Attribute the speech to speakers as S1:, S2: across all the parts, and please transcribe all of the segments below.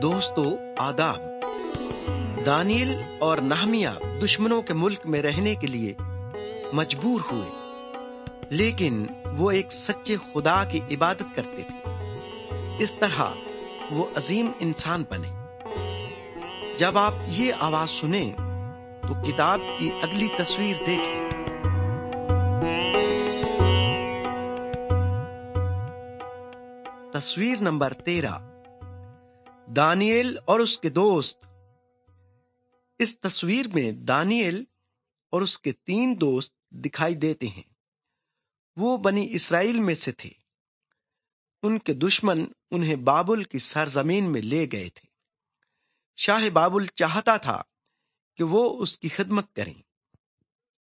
S1: دوستو آداب۔ دانیل اور نہمیہ دشمنوں کے ملک میں رہنے کے لیے مجبور ہوئے، لیکن وہ ایک سچے خدا کی عبادت کرتے تھے۔ اس طرح وہ عظیم انسان بنے۔ جب آپ یہ آواز سنیں تو کتاب کی اگلی تصویر دیکھیں۔ تصویر نمبر 13، دانیل اور اس کے دوست۔ اس تصویر میں دانیل اور اس کے 3 دوست دکھائی دیتے ہیں۔ وہ بنی اسرائیل میں سے تھے۔ ان کے دشمن انہیں بابل کی سرزمین میں لے گئے تھے۔ شاہ بابل چاہتا تھا کہ وہ اس کی خدمت کریں،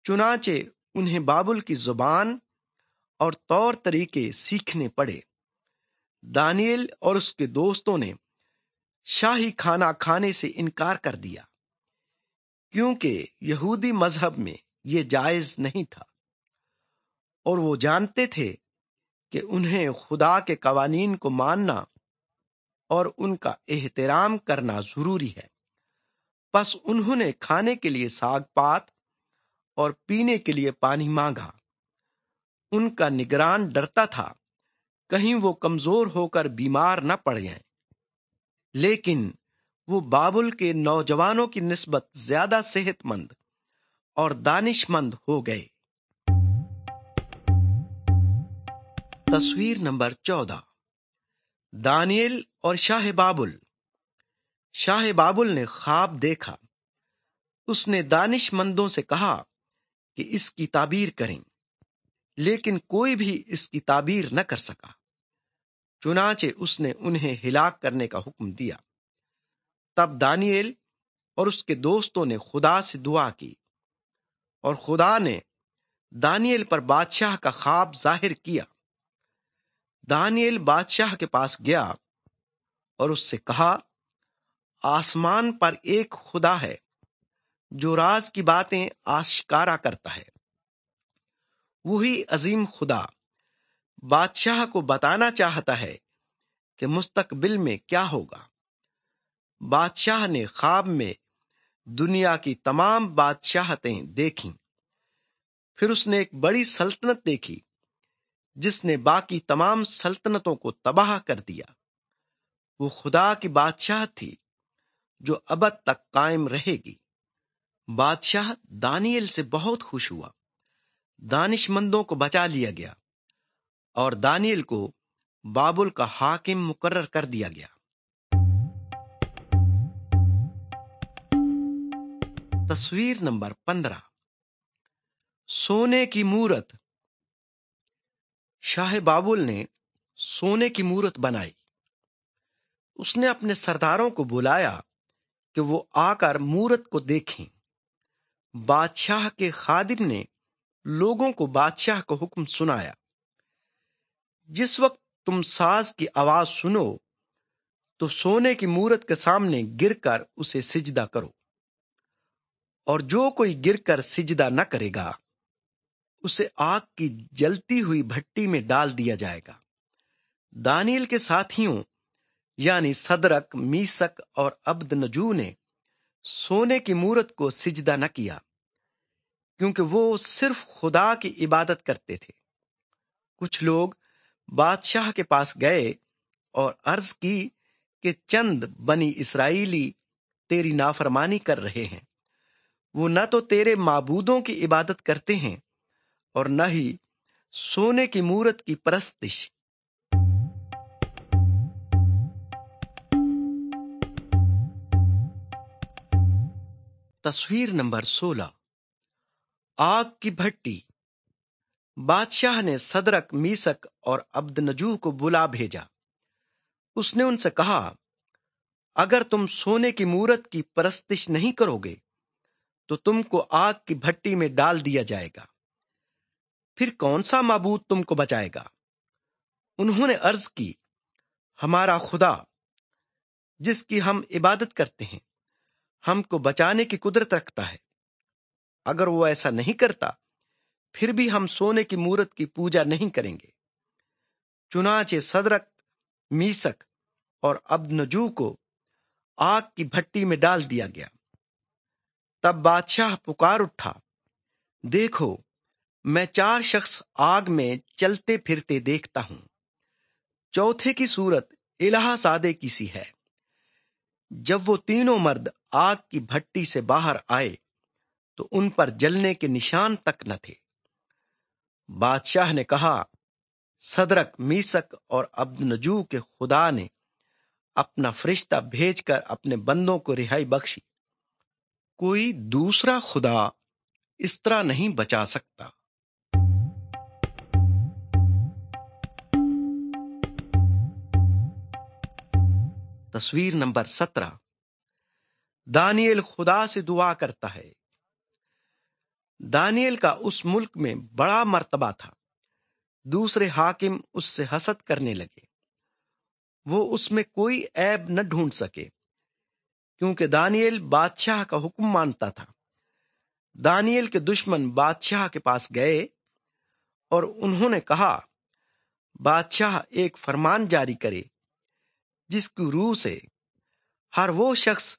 S1: چنانچہ انہیں بابل کی زبان اور طور طریقے سیکھنے پڑے۔ دانیل اور اس کے دوستوں نے شاہی کھانا کھانے سے انکار کر دیا، کیونکہ یہودی مذہب میں یہ جائز نہیں تھا، اور وہ جانتے تھے کہ انہیں خدا کے قوانین کو ماننا اور ان کا احترام کرنا ضروری ہے۔ پس انہوں نے کھانے کے لیے ساگ پات اور پینے کے لیے پانی مانگا۔ ان کا نگران ڈرتا تھا کہیں وہ کمزور ہو کر بیمار نہ پڑ جائیں، لیکن وہ بابل کے نوجوانوں کی نسبت زیادہ صحت مند اور دانش مند ہو گئے۔ تصویر نمبر 14، دانیل اور شاہ بابل۔ شاہ بابل نے خواب دیکھا۔ اس نے دانش مندوں سے کہا کہ اس کی تعبیر کریں، لیکن کوئی بھی اس کی تعبیر نہ کر سکا۔ چنانچہ اس نے انہیں ہلاک کرنے کا حکم دیا۔ تب دانیل اور اس کے دوستوں نے خدا سے دعا کی، اور خدا نے دانیل پر بادشاہ کا خواب ظاہر کیا۔ دانیل بادشاہ کے پاس گیا اور اس سے کہا، آسمان پر ایک خدا ہے جو راز کی باتیں آشکارا کرتا ہے۔ وہی عظیم خدا بادشاہ کو بتانا چاہتا ہے کہ مستقبل میں کیا ہوگا۔ بادشاہ نے خواب میں دنیا کی تمام بادشاہتیں دیکھیں۔ پھر اس نے ایک بڑی سلطنت دیکھی جس نے باقی تمام سلطنتوں کو تباہ کر دیا۔ وہ خدا کی بادشاہت تھی جو ابد تک قائم رہے گی۔ بادشاہ دانیل سے بہت خوش ہوا۔ دانش مندوں کو بچا لیا گیا اور دانیل کو بابل کا حاکم مقرر کر دیا گیا۔ تصویر نمبر 15، سونے کی مورت۔ شاہ بابل نے سونے کی مورت بنائی۔ اس نے اپنے سرداروں کو بلایا کہ وہ آ کر مورت کو دیکھیں۔ بادشاہ کے خادم نے لوگوں کو بادشاہ کا حکم سنایا، جس وقت تم ساز کی آواز سنو تو سونے کی مورت کے سامنے گر کر اسے سجدہ کرو، اور جو کوئی گر کر سجدہ نہ کرے گا اسے آگ کی جلتی ہوئی بھٹی میں ڈال دیا جائے گا۔ دانیل کے ساتھیوں یعنی صدرک، میسک اور عبدنجو نے سونے کی مورت کو سجدہ نہ کیا، کیونکہ وہ صرف خدا کی عبادت کرتے تھے۔ کچھ لوگ بادشاہ کے پاس گئے اور عرض کی کہ چند بنی اسرائیلی تیری نافرمانی کر رہے ہیں۔ وہ نہ تو تیرے معبودوں کی عبادت کرتے ہیں اور نہ ہی سونے کی مورت کی پرستش۔ تصویر نمبر 16، آگ کی بھٹی۔ بادشاہ نے صدرک، میسک اور عبدنجو کو بلا بھیجا۔ اس نے ان سے کہا، اگر تم سونے کی مورت کی پرستش نہیں کرو گے تو تم کو آگ کی بھٹی میں ڈال دیا جائے گا۔ پھر کون سا معبود تم کو بچائے گا؟ انہوں نے عرض کی، ہمارا خدا جس کی ہم عبادت کرتے ہیں ہم کو بچانے کی قدرت رکھتا ہے۔ اگر وہ ایسا نہیں کرتا پھر بھی ہم سونے کی مورت کی پوجا نہیں کریں گے۔ چنانچہ صدرک، میسک اور عبدنجو کو آگ کی بھٹی میں ڈال دیا گیا۔ تب بادشاہ پکار اٹھا، دیکھو میں 4 شخص آگ میں چلتے پھرتے دیکھتا ہوں، چوتھے کی صورت الہ سادے کی سی ہے۔ جب وہ تینوں مرد آگ کی بھٹی سے باہر آئے تو ان پر جلنے کے نشان تک نہ تھے۔ بادشاہ نے کہا، صدرک، میثک اور عبدنجو کے خدا نے اپنا فرشتہ بھیج کر اپنے بندوں کو رہائی بخشی، کوئی دوسرا خدا اس طرح نہیں بچا سکتا۔ تصویر نمبر 17۔ دانیل خدا سے دعا کرتا ہے۔ دانیل کا اس ملک میں بڑا مرتبہ تھا۔ دوسرے حاکم اس سے حسد کرنے لگے۔ وہ اس میں کوئی عیب نہ ڈھونڈ سکے، کیونکہ دانیل بادشاہ کا حکم مانتا تھا۔ دانیل کے دشمن بادشاہ کے پاس گئے اور انہوں نے کہا، بادشاہ ایک فرمان جاری کرے جس کی روح سے ہر وہ شخص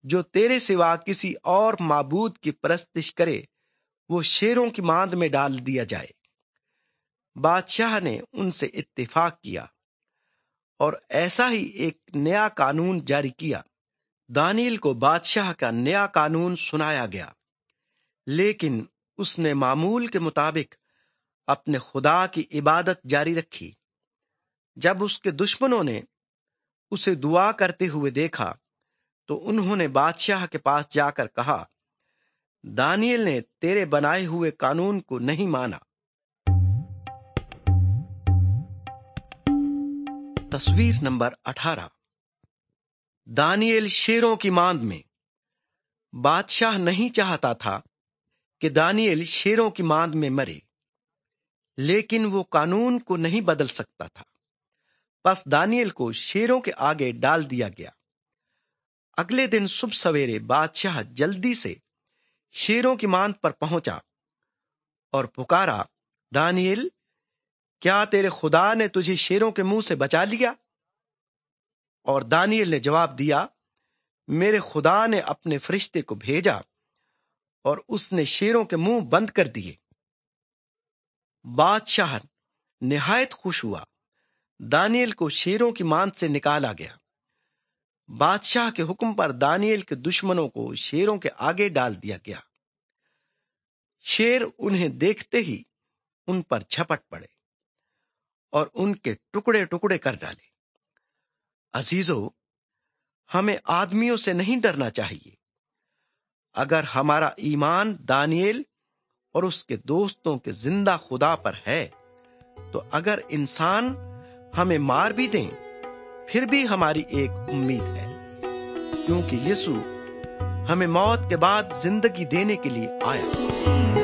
S1: جو تیرے سوا کسی اور معبود کی پرستش کرے وہ شیروں کی ماند میں ڈال دیا جائے۔ بادشاہ نے ان سے اتفاق کیا اور ایسا ہی ایک نیا قانون جاری کیا۔ دانیل کو بادشاہ کا نیا قانون سنایا گیا، لیکن اس نے معمول کے مطابق اپنے خدا کی عبادت جاری رکھی۔ جب اس کے دشمنوں نے اسے دعا کرتے ہوئے دیکھا تو انہوں نے بادشاہ کے پاس جا کر کہا، دانیل نے تیرے بنائے ہوئے قانون کو نہیں مانا۔ تصویر نمبر 18۔ دانیل شیروں کی ماند میں۔ بادشاہ نہیں چاہتا تھا کہ دانیل شیروں کی ماند میں مرے، لیکن وہ قانون کو نہیں بدل سکتا تھا۔ پس دانیل کو شیروں کے آگے ڈال دیا گیا۔ اگلے دن صبح سویرے بادشاہ جلدی سے شیروں کی ماند پر پہنچا اور پکارا، دانیل، کیا تیرے خدا نے تجھے شیروں کے منہ سے بچا لیا؟ اور دانیل نے جواب دیا، میرے خدا نے اپنے فرشتے کو بھیجا اور اس نے شیروں کے منہ بند کر دیے۔ بادشاہ نہایت خوش ہوا۔ دانیل کو شیروں کی ماند سے نکالا گیا۔ بادشاہ کے حکم پر دانیل کے دشمنوں کو شیروں کے آگے ڈال دیا گیا۔ شیر انہیں دیکھتے ہی ان پر جھپٹ پڑے اور ان کے ٹکڑے ٹکڑے کر ڈالے۔ عزیزو، ہمیں آدمیوں سے نہیں ڈرنا چاہیے۔ اگر ہمارا ایمان دانیل اور اس کے دوستوں کے زندہ خدا پر ہے تو اگر انسان ہمیں مار بھی دیں پھر بھی ہماری ایک امید ہے، کیونکہ یسوع ہمیں موت کے بعد زندگی دینے کے لیے آیا۔